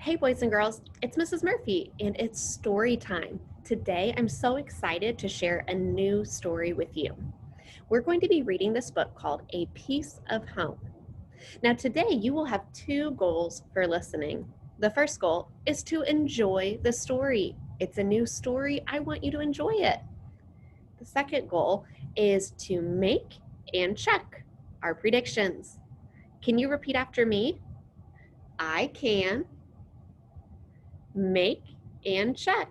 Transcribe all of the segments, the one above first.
Hey, boys and girls, it's Mrs. Murphy, and it's story time. Today, I'm so excited to share a new story with you. We're going to be reading this book called A Piece of Home. Now, today, you will have two goals for listening. The first goal is to enjoy the story. It's a new story. I want you to enjoy it. The second goal is to make and check our predictions. Can you repeat after me? I can make and check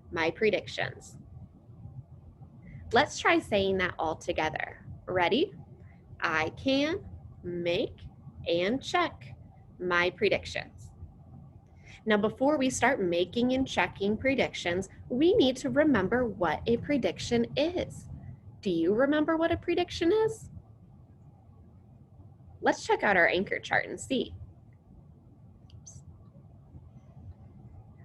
my predictions. Let's try saying that all together. Ready? I can make and check my predictions. Now, before we start making and checking predictions, we need to remember what a prediction is. Do you remember what a prediction is? Let's check out our anchor chart and see.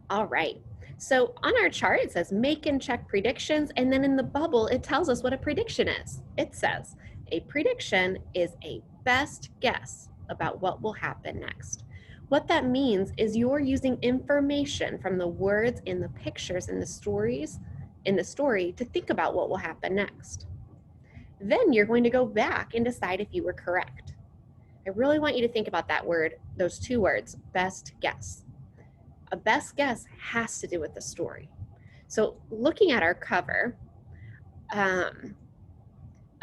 All right. So on our chart, it says make and check predictions. And then in the bubble, it tells us what a prediction is. It says a prediction is a best guess about what will happen next. What that means is you're using information from the words in the pictures in the stories in the story to think about what will happen next. Then you're going to go back and decide if you were correct. I really want you to think about that word, those two words, best guess. A best guess has to do with the story. So looking at our cover, a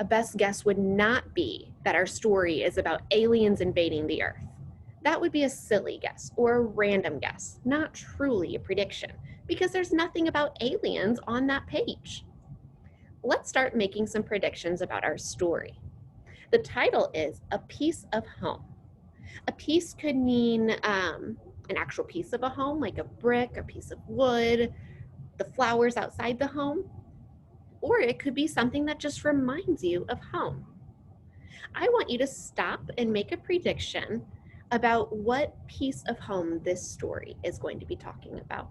best guess would not be that our story is about aliens invading the earth. That would be a silly guess or a random guess, not truly a prediction, because there's nothing about aliens on that page. Let's start making some predictions about our story. The title is A Piece of Home. A piece could mean an actual piece of a home, like a brick, a piece of wood, the flowers outside the home, or it could be something that just reminds you of home. I want you to stop and make a prediction about what piece of home this story is going to be talking about.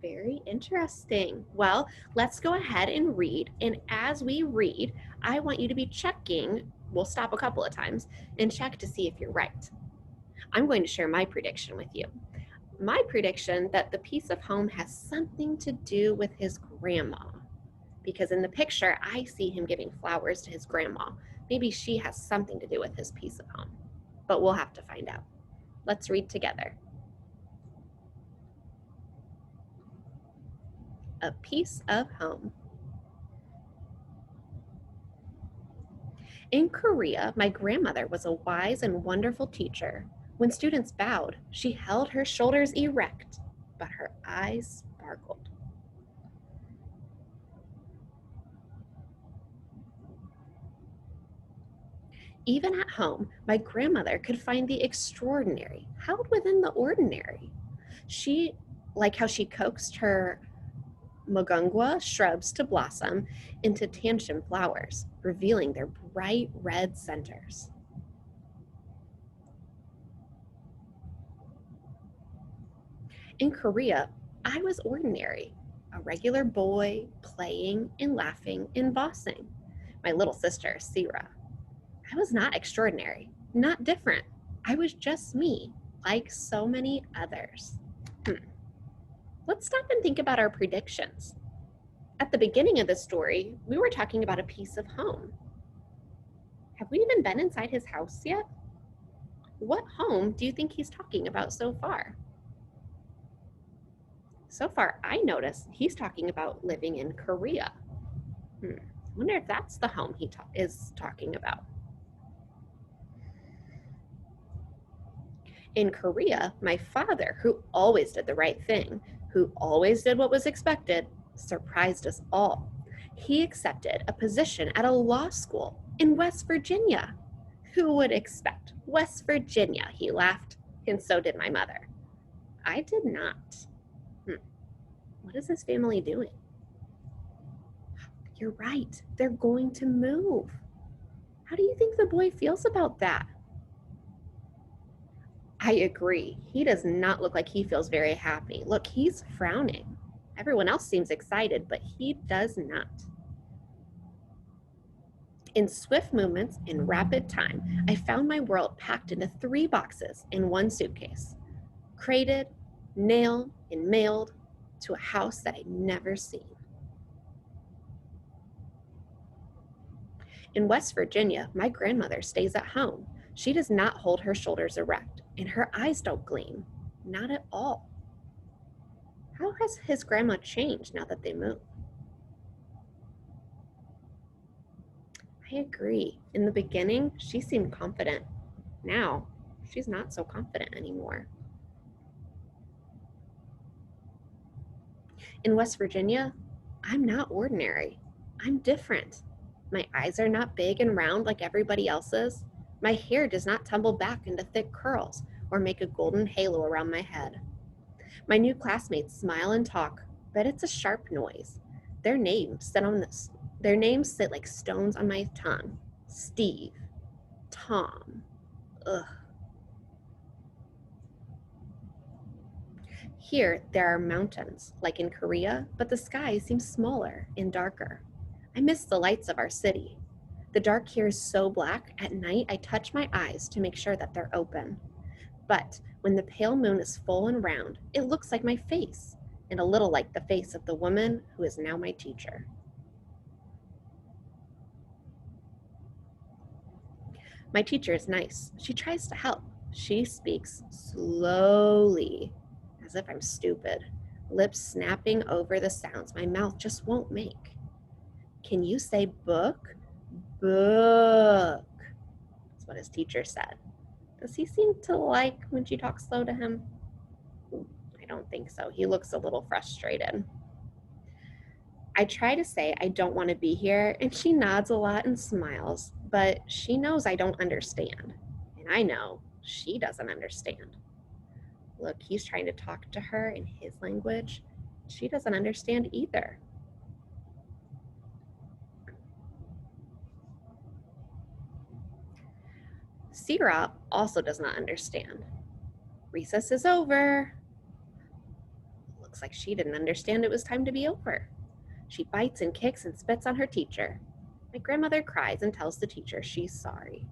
Very interesting. Well, let's go ahead and read. And as we read, I want you to be checking. We'll stop a couple of times and check to see if you're right. I'm going to share my prediction with you. My prediction that the piece of home has something to do with his grandma. Because in the picture, I see him giving flowers to his grandma. Maybe she has something to do with his piece of home. But we'll have to find out. Let's read together. A piece of home. In Korea, my grandmother was a wise and wonderful teacher. When students bowed, she held her shoulders erect, but her eyes sparkled. Even at home, my grandmother could find the extraordinary held within the ordinary. She, like how she coaxed her Mogungwa shrubs to blossom into tanchum flowers, revealing their bright red centers. In Korea, I was ordinary, a regular boy playing and laughing and bossing. My little sister, Sira. I was not extraordinary, not different. I was just me, like so many others. Let's stop and think about our predictions. At the beginning of the story, we were talking about a piece of home. Have we even been inside his house yet? What home do you think he's talking about so far? So far, I notice he's talking about living in Korea. I wonder if that's the home he is talking about. In Korea, my father, who always did the right thing, who always did what was expected, surprised us all. He accepted a position at a law school in West Virginia. Who would expect? West Virginia, he laughed, and so did my mother. I did not. What is this family doing? You're right, they're going to move. How do you think the boy feels about that? I agree. He does not look like he feels very happy. Look, he's frowning. Everyone else seems excited, but he does not. In swift movements, in rapid time, I found my world packed into 3 boxes in one suitcase, crated, nailed, and mailed to a house that I'd never seen. In West Virginia, my grandmother stays at home. She does not hold her shoulders erect, and her eyes don't gleam. Not at all. How has his grandma changed now that they moved? I agree. In the beginning, she seemed confident. Now, she's not so confident anymore. In West Virginia, I'm not ordinary. I'm different. My eyes are not big and round like everybody else's. My hair does not tumble back into thick curls or make a golden halo around my head. My new classmates smile and talk, but it's a sharp noise. Their names sit like stones on my tongue. Steve, Tom, ugh. Here, there are mountains, like in Korea, but the sky seems smaller and darker. I miss the lights of our city. The dark here is so black, at night I touch my eyes to make sure that they're open. But when the pale moon is full and round, it looks like my face, and a little like the face of the woman who is now my teacher. My teacher is nice. She tries to help. She speaks slowly, as if I'm stupid, lips snapping over the sounds my mouth just won't make. Can you say book? Book. That's what his teacher said. Does he seem to like when she talks slow to him? I don't think so. He looks a little frustrated. I try to say I don't want to be here, and she nods a lot and smiles, but she knows I don't understand. And I know she doesn't understand. Look, he's trying to talk to her in his language. She doesn't understand either. Sira also does not understand. Recess is over. Looks like she didn't understand it was time to be over. She bites and kicks and spits on her teacher. My grandmother cries and tells the teacher she's sorry.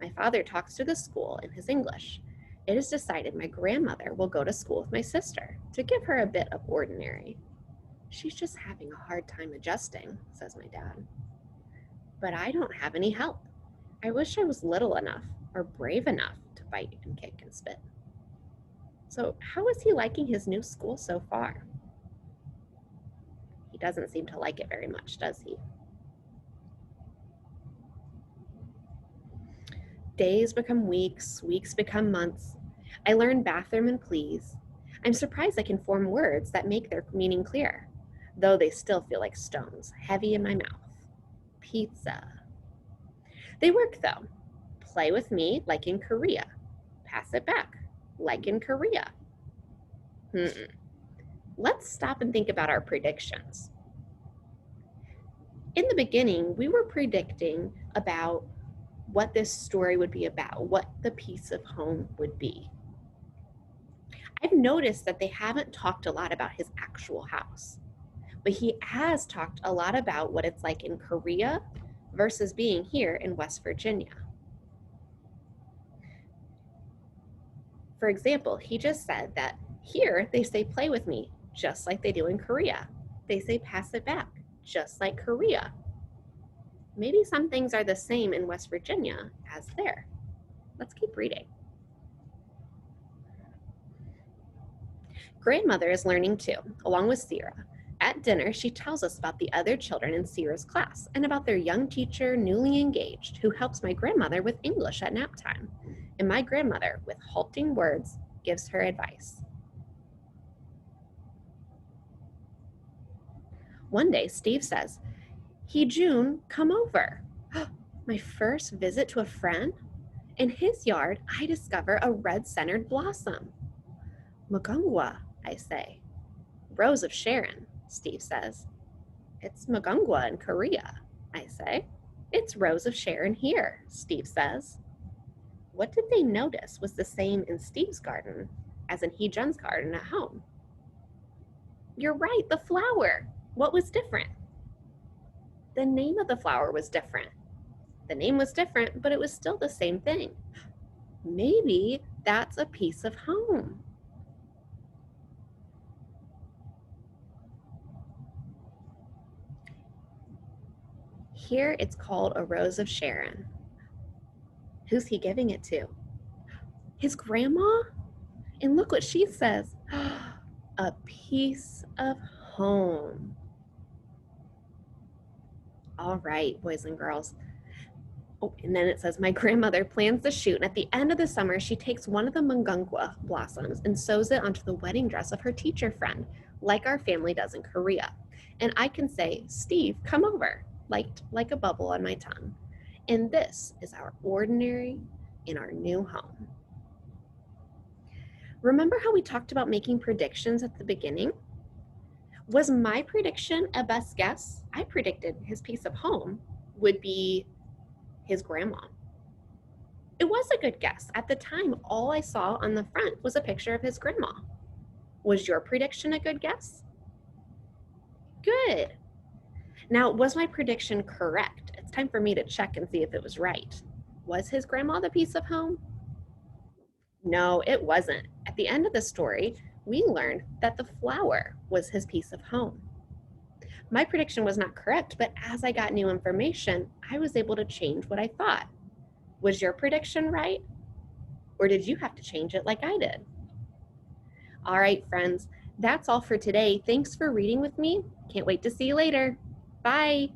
My father talks to the school in his English. It is decided my grandmother will go to school with my sister to give her a bit of ordinary. She's just having a hard time adjusting, says my dad. But I don't have any help. I wish I was little enough or brave enough to bite and kick and spit. So how is he liking his new school so far? He doesn't seem to like it very much, does he? Days become weeks, weeks become months. I learn bathroom and please. I'm surprised I can form words that make their meaning clear, though they still feel like stones, heavy in my mouth. Pizza. They work though. Play with me like in Korea. Pass it back like in Korea. Let's stop and think about our predictions. In the beginning, we were predicting about what this story would be about, what the piece of home would be. I've noticed that they haven't talked a lot about his actual house, but he has talked a lot about what it's like in Korea versus being here in West Virginia. For example, he just said that here they say play with me, just like they do in Korea. They say pass it back, just like Korea. Maybe some things are the same in West Virginia as there. Let's keep reading. Grandmother is learning too, along with Sira. At dinner, she tells us about the other children in Sira's class and about their young teacher, newly engaged, who helps my grandmother with English at nap time. And my grandmother, with halting words, gives her advice. One day, Steve says, "Hey, June, come over." My first visit to a friend? In his yard, I discover a red-centered blossom. Magungwa, I say. Rose of Sharon, Steve says. It's Magungwa in Korea, I say. It's Rose of Sharon here, Steve says. What did they notice was the same in Steve's garden as in Hee-jun's garden at home? You're right, the flower. What was different? The name of the flower was different. The name was different, but it was still the same thing. Maybe that's a piece of home. Here it's called a Rose of Sharon. Who's he giving it to? His grandma? And look what she says. A piece of home. All right, boys and girls. Oh, and then it says, my grandmother plants the shoot, and at the end of the summer, she takes one of the Mungungwa blossoms and sews it onto the wedding dress of her teacher friend, like our family does in Korea. And I can say, Steve, come over, like a bubble on my tongue. And this is our ordinary in our new home. Remember how we talked about making predictions at the beginning? Was my prediction a best guess? I predicted his piece of home would be his grandma. It was a good guess. At the time, all I saw on the front was a picture of his grandma. Was your prediction a good guess? Good. Now, was my prediction correct? It's time for me to check and see if it was right. Was his grandma the piece of home? No, it wasn't. At the end of the story, we learned that the flower was his piece of home. My prediction was not correct, but as I got new information, I was able to change what I thought. Was your prediction right? Or did you have to change it like I did? All right, friends, that's all for today. Thanks for reading with me. Can't wait to see you later. Bye.